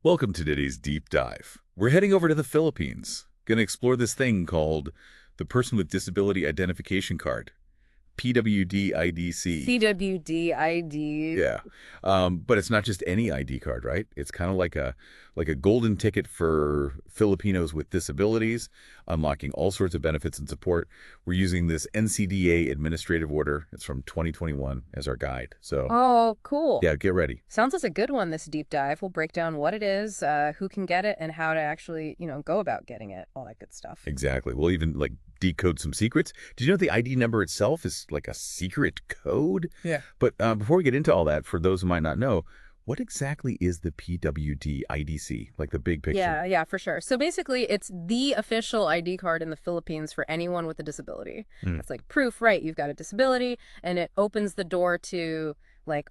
Welcome to today's deep dive. We're heading over to the Philippines. Going to explore this thing called the Person with Disability Identification Card, PWD IDC. PWD ID. Yeah. But it's not just any ID card, right? It's kind of like a golden ticket for Filipinos with disabilities, unlocking all sorts of benefits and support. We're using this NCDA administrative order. It's from 2021 as our guide. So, Oh, cool. yeah, get ready. Sounds like a good one, this deep dive. We'll break down what it is, who can get it, and how to actually, go about getting it, all that good stuff. Exactly. We'll even decode some secrets. Did you know the ID number itself is like a secret code? Yeah. But before we get into all that, for those who might not know, what exactly is the PWD IDC? Like the big picture? Yeah, for sure. So basically, it's the official ID card in the Philippines for anyone with a disability. It's like proof, right? You've got a disability, and it opens the door to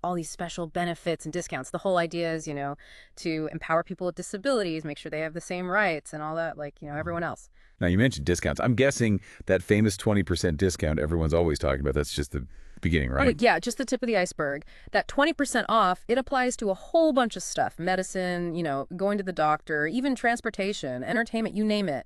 all these special benefits and discounts. The whole idea is, to empower people with disabilities, make sure they have the same rights and all that, everyone else. Now, you mentioned discounts. I'm guessing that famous 20% discount everyone's always talking about, that's just the beginning, Oh, right? yeah, just the tip of the iceberg. That 20% off, it applies to a whole bunch of stuff. Medicine, going to the doctor, even transportation, entertainment, you name it.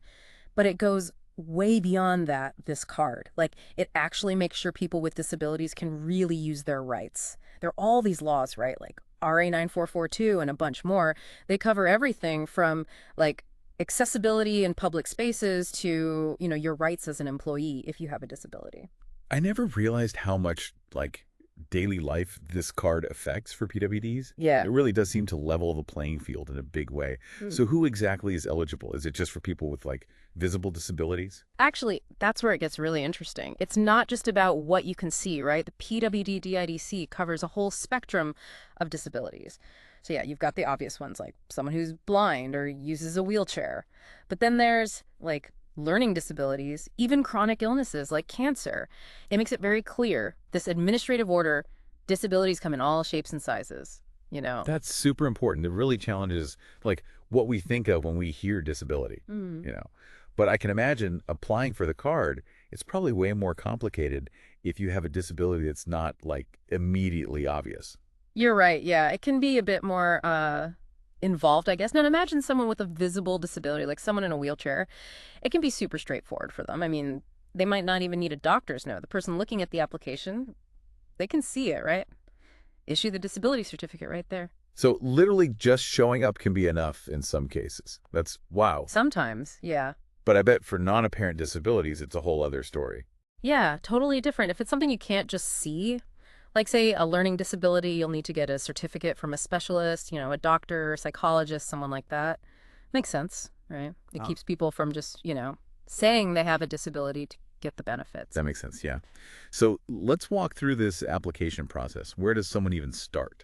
But it goes way beyond that, this card. It actually makes sure people with disabilities can really use their rights. There are all these laws, right? Like RA 9442 and a bunch more. They cover everything from, accessibility in public spaces to, your rights as an employee if you have a disability. I never realized how much, daily life this card affects for PWDs. Yeah. It really does seem to level the playing field in a big way. So who exactly is eligible? Is it just for people with, visible disabilities? Actually, that's where it gets really interesting. It's not just about what you can see, right? The PWD DIDC covers a whole spectrum of disabilities. So yeah, you've got the obvious ones, like someone who's blind or uses a wheelchair. But then there's, learning disabilities, even chronic illnesses like cancer. It makes it very clear, this administrative order, disabilities come in all shapes and sizes. That's super important. It really challenges what we think of when we hear disability, Mm. you know. But I can imagine applying for the card, it's probably way more complicated if you have a disability that's not immediately obvious. You're right, yeah. It can be a bit more involved, I guess. Now, imagine someone with a visible disability, like someone in a wheelchair. It can be super straightforward for them. I mean, they might not even need a doctor's note. The person looking at the application, they can see it, right? Issue the disability certificate right there. So literally just showing up can be enough in some cases. That's wow. Sometimes, yeah. But I bet for non-apparent disabilities, it's a whole other story. Yeah, totally different. If it's something you can't just see, like, say, a learning disability, you'll need to get a certificate from a specialist, a doctor, psychologist, someone like that. Makes sense, right? It keeps people from just, saying they have a disability to get the benefits. That makes sense, yeah. So let's walk through this application process. Where does someone even start?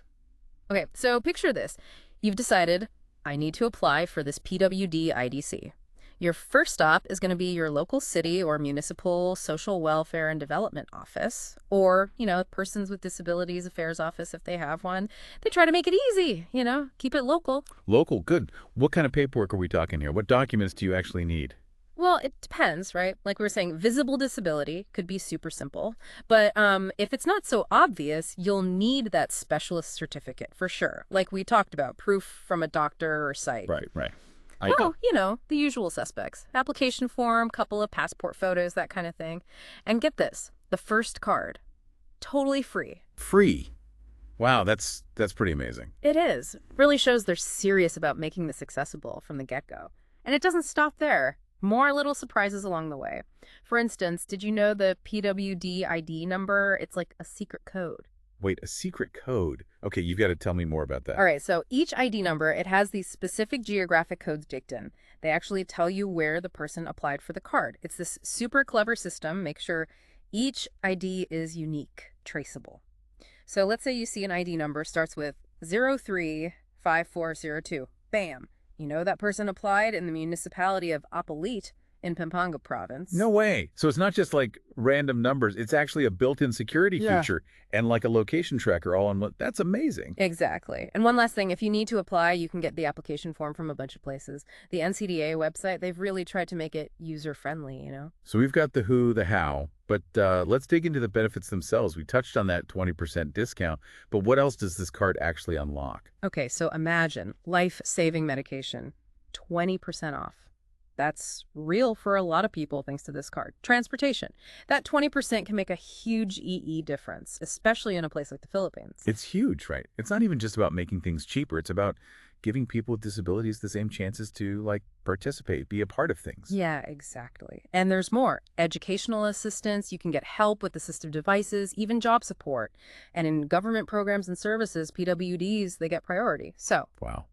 Okay, so picture this. You've decided, I need to apply for this PWD IDC. Your first stop is going to be your local city or municipal social welfare and development office, or, Persons with Disabilities Affairs office if they have one. They try to make it easy, keep it local. Local, good. What kind of paperwork are we talking here? What documents do you actually need? Well, it depends, right? Like we were saying, visible disability could be super simple. But if it's not so obvious, you'll need that specialist certificate for sure. Like we talked about, proof from a doctor or site. Right. Well, the usual suspects. Application form, couple of passport photos, that kind of thing. And get this, the first card, totally free. Free. Wow, that's pretty amazing. It is. Really shows they're serious about making this accessible from the get-go. And it doesn't stop there. More little surprises along the way. For instance, did you know the PWD ID number? It's like a secret code. Wait, a secret code? Okay, you've got to tell me more about that. All right, so each ID number, it has these specific geographic codes baked in. They actually tell you where the person applied for the card. It's this super clever system. Make sure each ID is unique, traceable. So let's say you see an ID number starts with 035402. Bam! You know that person applied in the municipality of Apalit, in Pampanga province. No way. So it's not just like random numbers. It's actually a built-in security Yeah. feature and like a location tracker all in one. That's amazing. Exactly. And one last thing, if you need to apply, you can get the application form from a bunch of places. The NCDA website, they've really tried to make it user-friendly. So we've got the who, the how, but let's dig into the benefits themselves. We touched on that 20% discount, but what else does this card actually unlock? Okay, so imagine life-saving medication, 20% off. That's real for a lot of people thanks to this card. Transportation. That 20% can make a huge EE difference, especially in a place like the Philippines. It's huge, right? It's not even just about making things cheaper. It's about giving people with disabilities the same chances to, like, participate, be a part of things. Yeah, exactly. And there's more. Educational assistance, you can get help with assistive devices, even job support. And in government programs and services, PWDs, they get priority. So, Wow.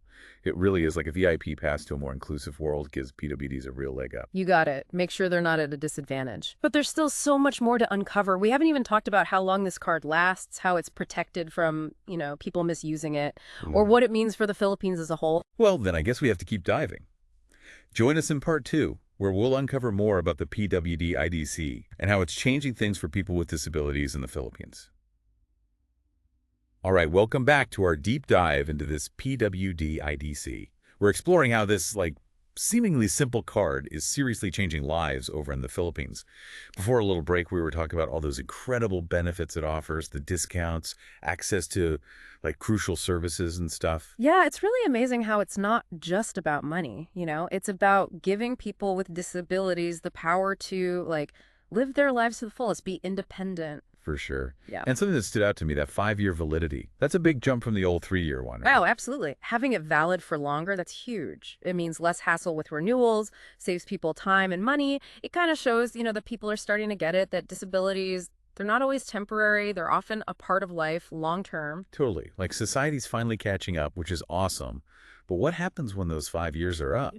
It really is like a VIP pass to a more inclusive world gives PWDs a real leg up. you got it. Make sure they're not at a disadvantage. But there's still so much more to uncover. We haven't even talked about how long this card lasts, how it's protected from, people misusing it, or what it means for the Philippines as a whole. Well, then I guess we have to keep diving. Join us in part 2, where we'll uncover more about the PWD IDC and how it's changing things for people with disabilities in the Philippines. All right, welcome back to our deep dive into this PWD IDC. We're exploring how this, seemingly simple card is seriously changing lives over in the Philippines. Before a little break, we were talking about all those incredible benefits it offers, the discounts, access to, crucial services and stuff. Yeah, it's really amazing how it's not just about money, It's about giving people with disabilities the power to, live their lives to the fullest, be independent. For sure. Yeah. And something that stood out to me, that 5-year validity. That's a big jump from the old 3-year one. Right? Oh, absolutely. Having it valid for longer, that's huge. It means less hassle with renewals, saves people time and money. It kind of shows, that people are starting to get it, that disabilities, they're not always temporary. They're often a part of life long term. Totally. Society's finally catching up, which is awesome. But what happens when those 5 years are up?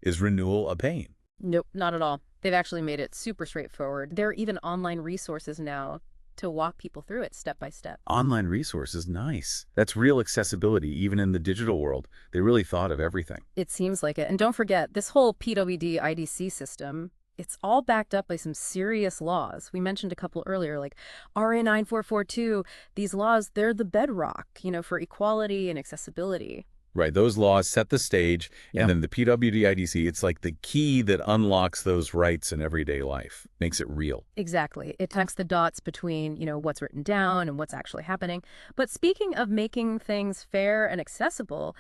Is renewal a pain? Nope, not at all. They've actually made it super straightforward. There are even online resources now to walk people through it step by step. Online resources, nice. That's real accessibility, even in the digital world. They really thought of everything. It seems like it. And don't forget, this whole PWD IDC system, it's all backed up by some serious laws. We mentioned a couple earlier, like RA 9442. These laws, they're the bedrock, for equality and accessibility. Right, those laws set the stage, Yeah. and then the PWD IDC, it's like the key that unlocks those rights in everyday life, makes it real. Exactly. It connects the dots between, what's written down and what's actually happening. But speaking of making things fair and accessible,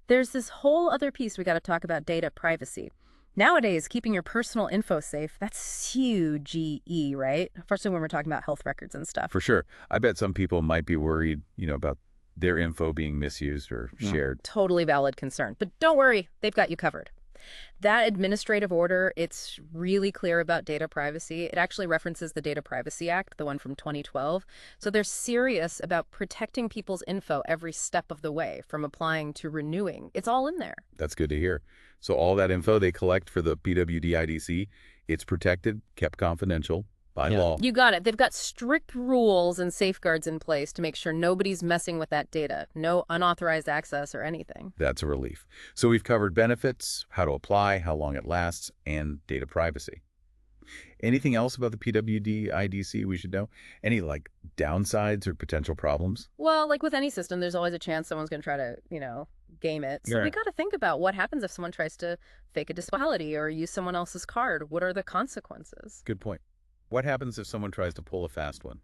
there's this whole other piece we got to talk about: data privacy. Nowadays, keeping your personal info safe, that's huge, right? Especially when we're talking about health records and stuff. For sure. I bet some people might be worried, about their info being misused or shared. Totally valid concern. But don't worry, they've got you covered. That administrative order, it's really clear about data privacy. It actually references the Data Privacy Act, the one from 2012. So they're serious about protecting people's info every step of the way, from applying to renewing. It's all in there. That's good to hear. So all that info they collect for the PWD IDC, it's protected, kept confidential by law. You got it. They've got strict rules and safeguards in place to make sure nobody's messing with that data. No unauthorized access or anything. That's a relief. So we've covered benefits, how to apply, how long it lasts, and data privacy. Anything else about the PWD IDC we should know? Any, downsides or potential problems? Well, like with any system, there's always a chance someone's going to try to, game it. So we got to think about what happens if someone tries to fake a disability or use someone else's card. What are the consequences? Good point. What happens if someone tries to pull a fast one?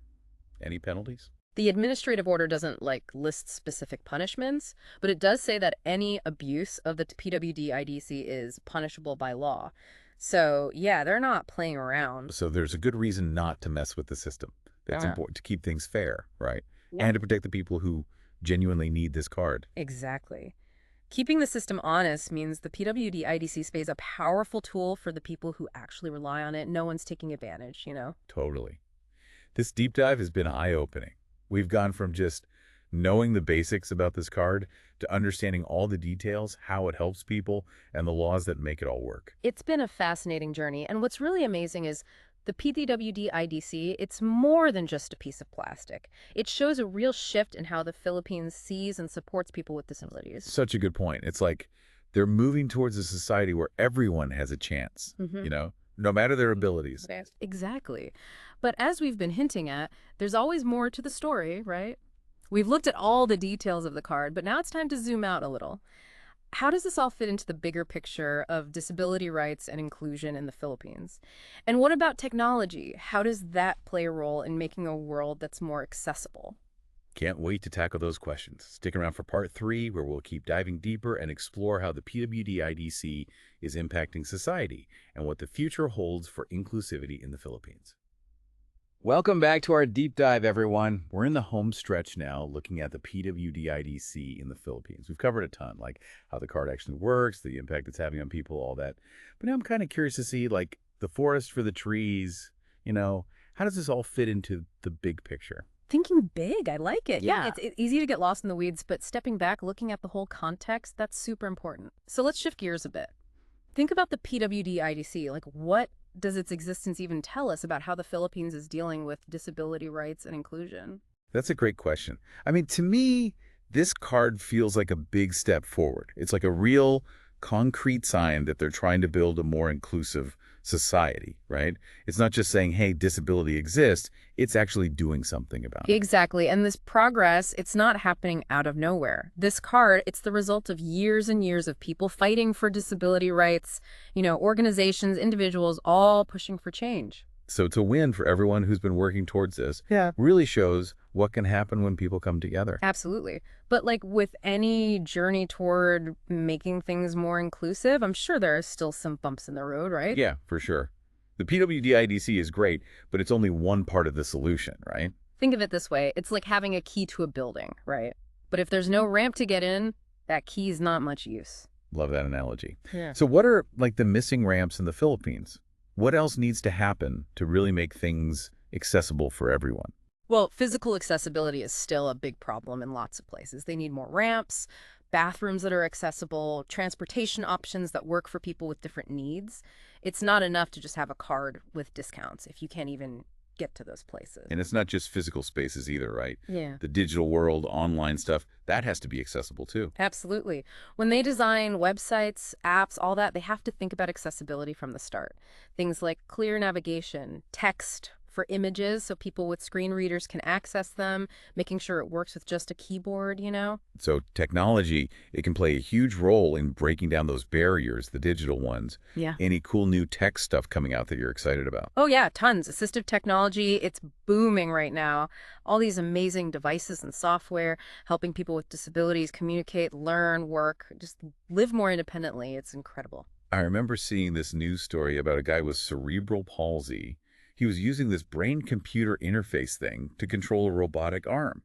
Any penalties? The administrative order doesn't list specific punishments, but it does say that any abuse of the PWD IDC is punishable by law. So yeah, they're not playing around. So there's a good reason not to mess with the system. It's important to keep things fair, right? Yeah. And to protect the people who genuinely need this card. Exactly. Keeping the system honest means the PWD IDC stays a powerful tool for the people who actually rely on it. No one's taking advantage, Totally. This deep dive has been eye-opening. We've gone from just knowing the basics about this card to understanding all the details, how it helps people, and the laws that make it all work. It's been a fascinating journey, and what's really amazing is the PWD IDC, it's more than just a piece of plastic. It shows a real shift in how the Philippines sees and supports people with disabilities. Such a good point. It's like They're moving towards a society where everyone has a chance, Hmm. no matter their abilities. Exactly. But as we've been hinting at, there's always more to the story, right? We've looked at all the details of the card, but now it's time to zoom out a little. How does this all fit into the bigger picture of disability rights and inclusion in the Philippines? And what about technology? How does that play a role in making a world that's more accessible? Can't wait to tackle those questions. Stick around for part 3, where we'll keep diving deeper and explore how the PWD IDC is impacting society and what the future holds for inclusivity in the Philippines. Welcome back to our deep dive, everyone. We're in the home stretch now, looking at the PWD IDC in the Philippines. We've covered a ton, like how the card actually works, the impact it's having on people, all that. But now I'm kind of curious to see, like, the forest for the trees, how does this all fit into the big picture? Thinking big, I like it. Yeah, Yeah. it's easy to get lost in the weeds, but stepping back, looking at the whole context, that's super important. So let's shift gears a bit. Think about the PWD IDC. Like, what does its existence even tell us about how the Philippines is dealing with disability rights and inclusion? That's a great question. I mean, to me, this card feels like a big step forward. It's like a real concrete sign that they're trying to build a more inclusive society, right? It's not just saying, hey, disability exists. It's actually doing something about it. Exactly. And this progress, it's not happening out of nowhere. This card, it's the result of years and years of people fighting for disability rights, organizations, individuals, all pushing for change. So to win for everyone who's been working towards this Yeah. really shows what can happen when people come together. Absolutely. But like with any journey toward making things more inclusive, I'm sure there are still some bumps in the road, right? Yeah, for sure. The PWD IDC is great, but it's only one part of the solution, right? Think of it this way. It's like having a key to a building, right? But if there's no ramp to get in, that key's not much use. Love that analogy. Yeah. So what are like the missing ramps in the Philippines? What else needs to happen to really make things accessible for everyone? Well, physical accessibility is still a big problem in lots of places. They need more ramps, bathrooms that are accessible, transportation options that work for people with different needs. It's not enough to just have a card with discounts if you can't even get to those places. And it's not just physical spaces either, right? Yeah. The digital world, online stuff, that has to be accessible too. Absolutely. When they design websites, apps, all that, they have to think about accessibility from the start. Things like clear navigation, text for images so people with screen readers can access them, making sure it works with just a keyboard. So technology, it can play a huge role in breaking down those barriers, the digital ones. Yeah. Any cool new tech stuff coming out that you're excited about? Oh, yeah, tons. Assistive technology, it's booming right now. All these amazing devices and software helping people with disabilities communicate, learn, work, just live more independently. It's incredible. I remember seeing this news story about a guy with cerebral palsy. He was using this brain-computer interface thing to control a robotic arm.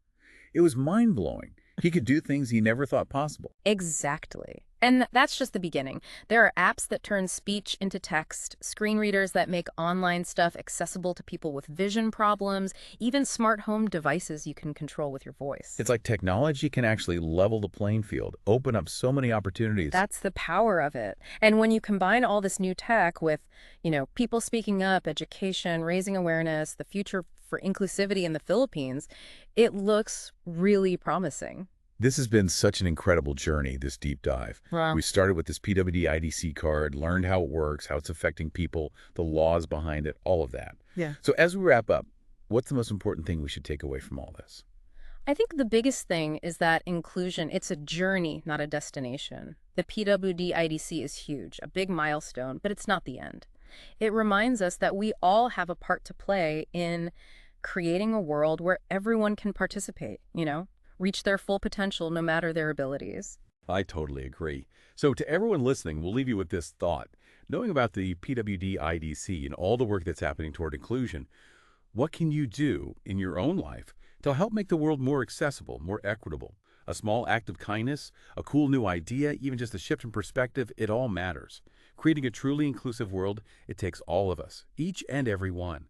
It was mind-blowing. He could do things he never thought possible. Exactly. And that's just the beginning. There are apps that turn speech into text, screen readers that make online stuff accessible to people with vision problems, even smart home devices you can control with your voice. It's like technology can actually level the playing field, open up so many opportunities. That's the power of it. And when you combine all this new tech with, people speaking up, education, raising awareness, the future for inclusivity in the Philippines, it looks really promising. This has been such an incredible journey, this deep dive. Wow. We started with this PWD IDC card, learned how it works, how it's affecting people, the laws behind it, all of that. Yeah. So as we wrap up, what's the most important thing we should take away from all this? I think the biggest thing is that inclusion, it's a journey, not a destination. The PWD IDC is huge, a big milestone, but it's not the end. It reminds us that we all have a part to play in creating a world where everyone can participate, reach their full potential no matter their abilities. I totally agree. So to everyone listening, we'll leave you with this thought. Knowing about the PWD IDC and all the work that's happening toward inclusion, what can you do in your own life to help make the world more accessible, more equitable? A small act of kindness, a cool new idea, even just a shift in perspective, it all matters. Creating a truly inclusive world, it takes all of us, each and every one.